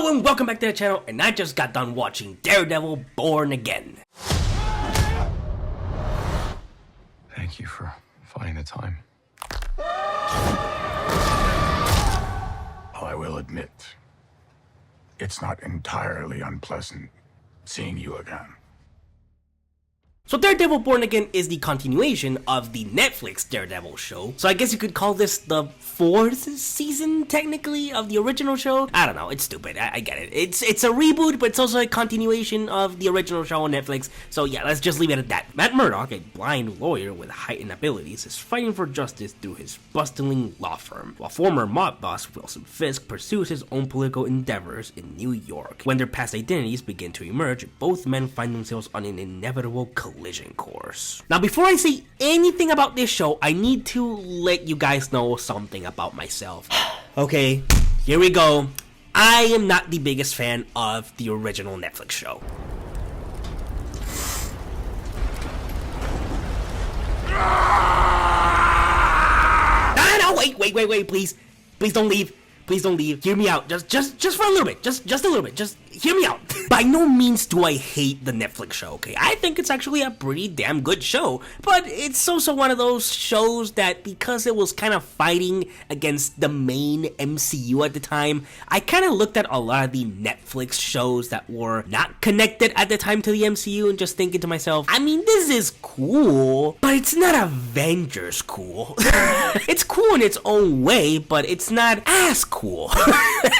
Hello and welcome back to the channel, and I just got done watching Daredevil Born Again. Thank you for finding the time. I will admit, it's not entirely unpleasant seeing you again. So Daredevil Born Again is the continuation of the Netflix Daredevil show. So I guess you could call this the 4th season, technically, of the original show. I don't know, it's stupid, I get it. It's a reboot, but it's also a continuation of the original show on Netflix. So yeah, let's just leave it at that. Matt Murdock, a blind lawyer with heightened abilities, is fighting for justice through his bustling law firm, while former mob boss Wilson Fisk pursues his own political endeavors in New York. When their past identities begin to emerge, both men find themselves on an inevitable collision course. Now, before I say anything about this show, I need to let you guys know something about myself. Okay, here we go. I am not the biggest fan of the original Netflix show. No, wait, please don't leave. Please don't leave. Hear me out. Just for a little bit. Just a little bit. Just hear me out. By no means do I hate the Netflix show, okay? I think it's actually a pretty damn good show, but it's also one of those shows that because it was kind of fighting against the main MCU at the time, I kind of looked at a lot of the Netflix shows that were not connected at the time to the MCU and just thinking to myself, I mean, this is cool, but it's not Avengers cool. It's cool in its own way, but it's not as cool.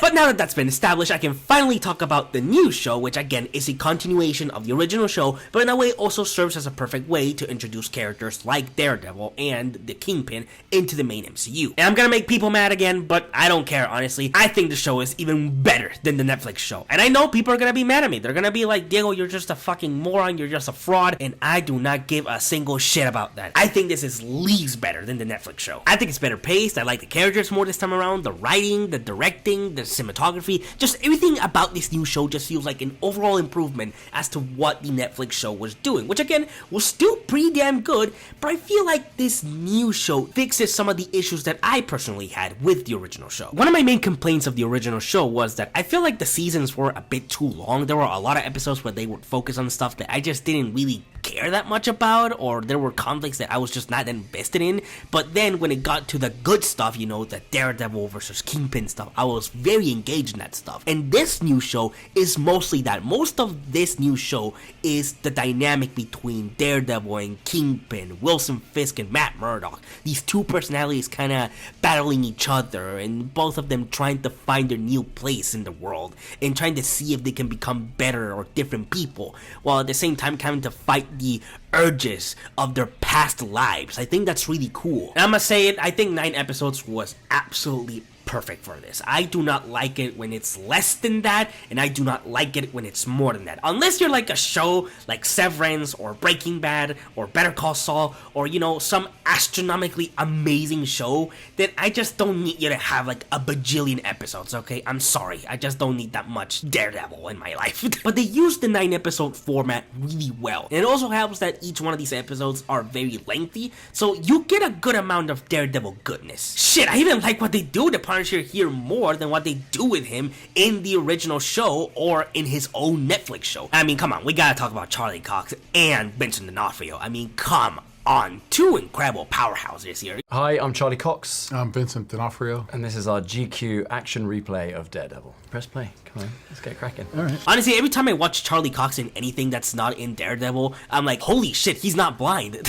But now that that's been established, I can finally talk about the new show, which again is a continuation of the original show, but in a way also serves as a perfect way to introduce characters like Daredevil and the Kingpin into the main MCU. And I'm gonna make people mad again, but I don't care, honestly. I think the show is even better than the Netflix show. And I know people are gonna be mad at me. They're gonna be like, Diego, you're just a fucking moron, you're just a fraud, and I do not give a single shit about that. I think this is leagues better than the Netflix show. I think it's better paced, I like the characters more this time around, the writing, the directing, the cinematography, just everything about this new show just feels like an overall improvement as to what the Netflix show was doing, which again was still pretty damn good, but I feel like this new show fixes some of the issues that I personally had with the original show. One of my main complaints of the original show was that I feel like the seasons were a bit too long. There were a lot of episodes where they would focus on stuff that I just didn't really care that much about, or there were conflicts that I was just not invested in. But then when it got to the good stuff, you know, the Daredevil versus Kingpin stuff, I was very engaged in that stuff. And this new show is mostly that. Most of this new show is the dynamic between Daredevil and Kingpin, Wilson Fisk and Matt Murdock. These two personalities kind of battling each other, and both of them trying to find their new place in the world and trying to see if they can become better or different people, while at the same time having to fight the urges of their past lives. I think that's really cool. And I'm gonna say it, I think 9 episodes was absolutely perfect for this. I do not like it when it's less than that, and I do not like it when it's more than that. Unless you're like a show like Severance or Breaking Bad or Better Call Saul, or you know, some astronomically amazing show, then I just don't need you to have like a bajillion episodes, okay? I'm sorry, I just don't need that much Daredevil in my life. But they use the 9 episode format really well, and it also helps that each one of these episodes are very lengthy, so you get a good amount of Daredevil goodness. Shit, I even like what they do to Punisher here more than what they do with him in the original show or in his own Netflix show. I mean, come on, we gotta talk about Charlie Cox and Vincent D'Onofrio. I mean, come on, 2 incredible powerhouses here. Hi, I'm Charlie Cox. I'm Vincent D'Onofrio. And this is our GQ action replay of Daredevil. Press play. Come on, let's get cracking. All right. Honestly, every time I watch Charlie Cox in anything that's not in Daredevil, I'm like, holy shit, he's not blind.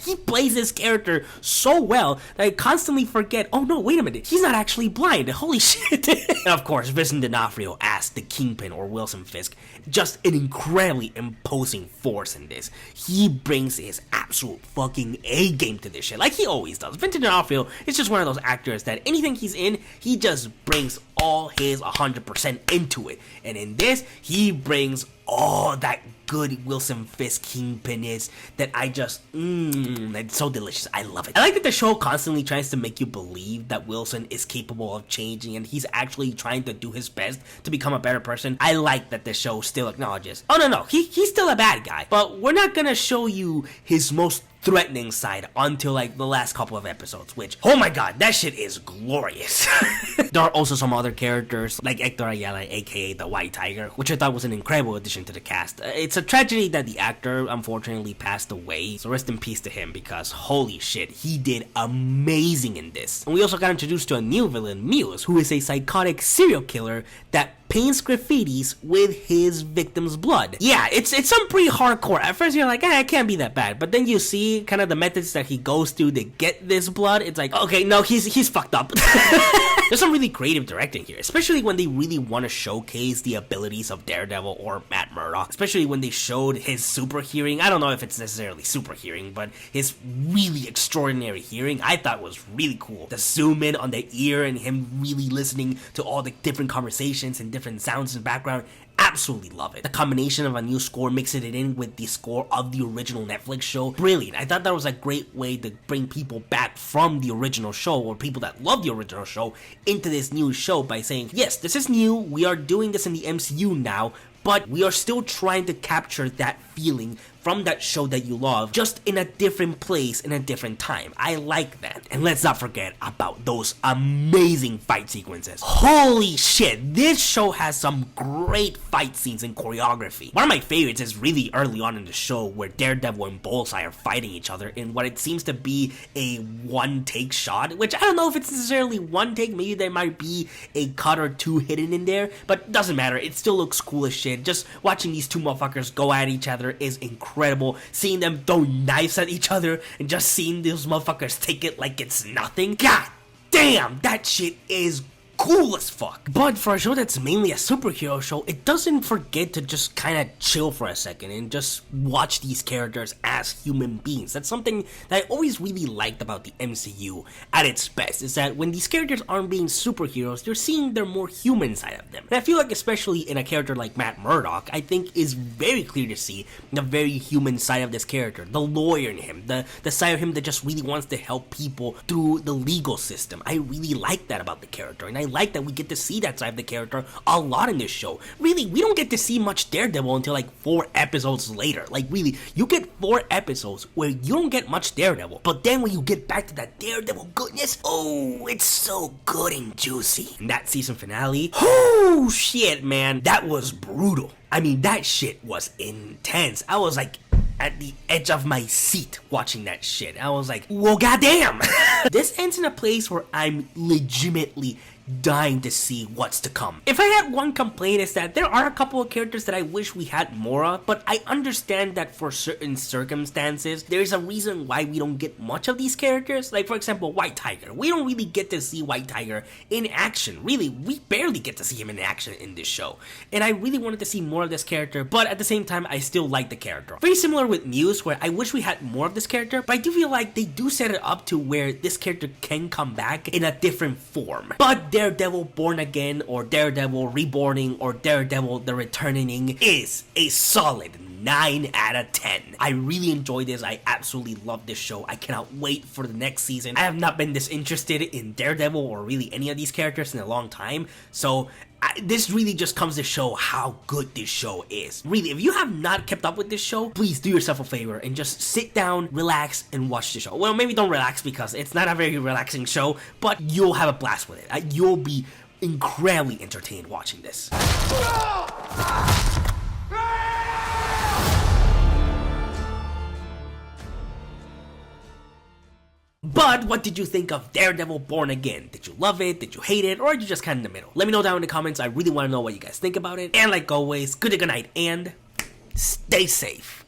He plays this character so well that I constantly forget, oh no, wait a minute, he's not actually blind. Holy shit. And of course, Vincent D'Onofrio as the Kingpin or Wilson Fisk, just an incredibly imposing force in this. He brings his absolute fucking A game to this shit, like he always does. Vincent D'Onofrio is just one of those actors that anything he's in, he just brings all his 100% into it. And in this, he brings all that good Wilson Fisk Kingpin is that I just, it's so delicious. I love it. I like that the show constantly tries to make you believe that Wilson is capable of changing and he's actually trying to do his best to become a better person. I like that the show still acknowledges, oh no, he's still a bad guy, but we're not gonna show you his most threatening side until like the last couple of episodes, which, oh my god, that shit is glorious. There are also some other characters like Hector Ayala, aka the White Tiger, which I thought was an incredible addition to the cast. It's a tragedy that the actor unfortunately passed away, so rest in peace to him, because holy shit, he did amazing in this. And we also got introduced to a new villain, Muse, who is a psychotic serial killer that paints graffitis with his victim's blood. Yeah, it's some pretty hardcore. At first you're like, it can't be that bad, but then you see kind of the methods that he goes through to get this blood. It's like, okay, no, he's fucked up. There's some really creative directing here, especially when they really want to showcase the abilities of Daredevil or Matt Murdock, especially when they showed his super hearing. I don't know if it's necessarily super hearing, but his really extraordinary hearing I thought was really cool. The zoom in on the ear and him really listening to all the different conversations and different sounds in the background. Absolutely love it. The combination of a new score mixing it in with the score of the original Netflix show, brilliant. I thought that was a great way to bring people back from the original show, or people that love the original show, into this new show by saying, yes, this is new, we are doing this in the MCU now, but we are still trying to capture that feeling from that show that you love, just in a different place, in a different time. I like that. And let's not forget about those amazing fight sequences. Holy shit, this show has some great fight scenes and choreography. One of my favorites is really early on in the show, where Daredevil and Bullseye are fighting each other in what it seems to be a one-take shot, which I don't know if it's necessarily one take, maybe there might be a cut or two hidden in there, but doesn't matter, it still looks cool as shit. Just watching these two motherfuckers go at each other is incredible. Seeing them throw knives at each other and just seeing those motherfuckers take it like it's nothing. God damn, that shit is cool as fuck. But for a show that's mainly a superhero show, it doesn't forget to just kind of chill for a second and just watch these characters as human beings. That's something that I always really liked about the MCU at its best, is that when these characters aren't being superheroes, you're seeing their more human side of them. And I feel like especially in a character like Matt Murdock, I think is very clear to see the very human side of this character, the lawyer in him, the side of him that just really wants to help people through the legal system. I really like that about the character, and I like that we get to see that side of the character a lot in this show. Really, we don't get to see much Daredevil until like 4 episodes later. Like really, you get 4 episodes where you don't get much Daredevil, but then when you get back to that Daredevil goodness, oh, it's so good and juicy. And that season finale, oh shit, man, that was brutal. I mean, that shit was intense. I was like at the edge of my seat watching that shit. I was like, whoa, goddamn. This ends in a place where I'm legitimately dying to see what's to come. If I had one complaint, is that there are a couple of characters that I wish we had more of, but I understand that for certain circumstances, there's a reason why we don't get much of these characters. Like for example, White Tiger. We don't really get to see White Tiger in action. Really, we barely get to see him in action in this show. And I really wanted to see more of this character, but at the same time, I still like the character. Very similar with Muse, where I wish we had more of this character, but I do feel like they do set it up to where this character can come back in a different form. But Daredevil Born Again, or Daredevil Reborning, or Daredevil The Returning is a solid 9 out of 10. I really enjoyed this. I absolutely love this show. I cannot wait for the next season. I have not been this interested in Daredevil or really any of these characters in a long time, so this really just comes to show how good this show is. Really, if you have not kept up with this show, please do yourself a favor and just sit down, relax, and watch the show. Well, maybe don't relax because it's not a very relaxing show, but you'll have a blast with it. You'll be incredibly entertained watching this. But what did you think of Daredevil Born Again? Did you love it? Did you hate it? Or are you just kind of in the middle? Let me know down in the comments. I really want to know what you guys think about it. And like always, good night and stay safe.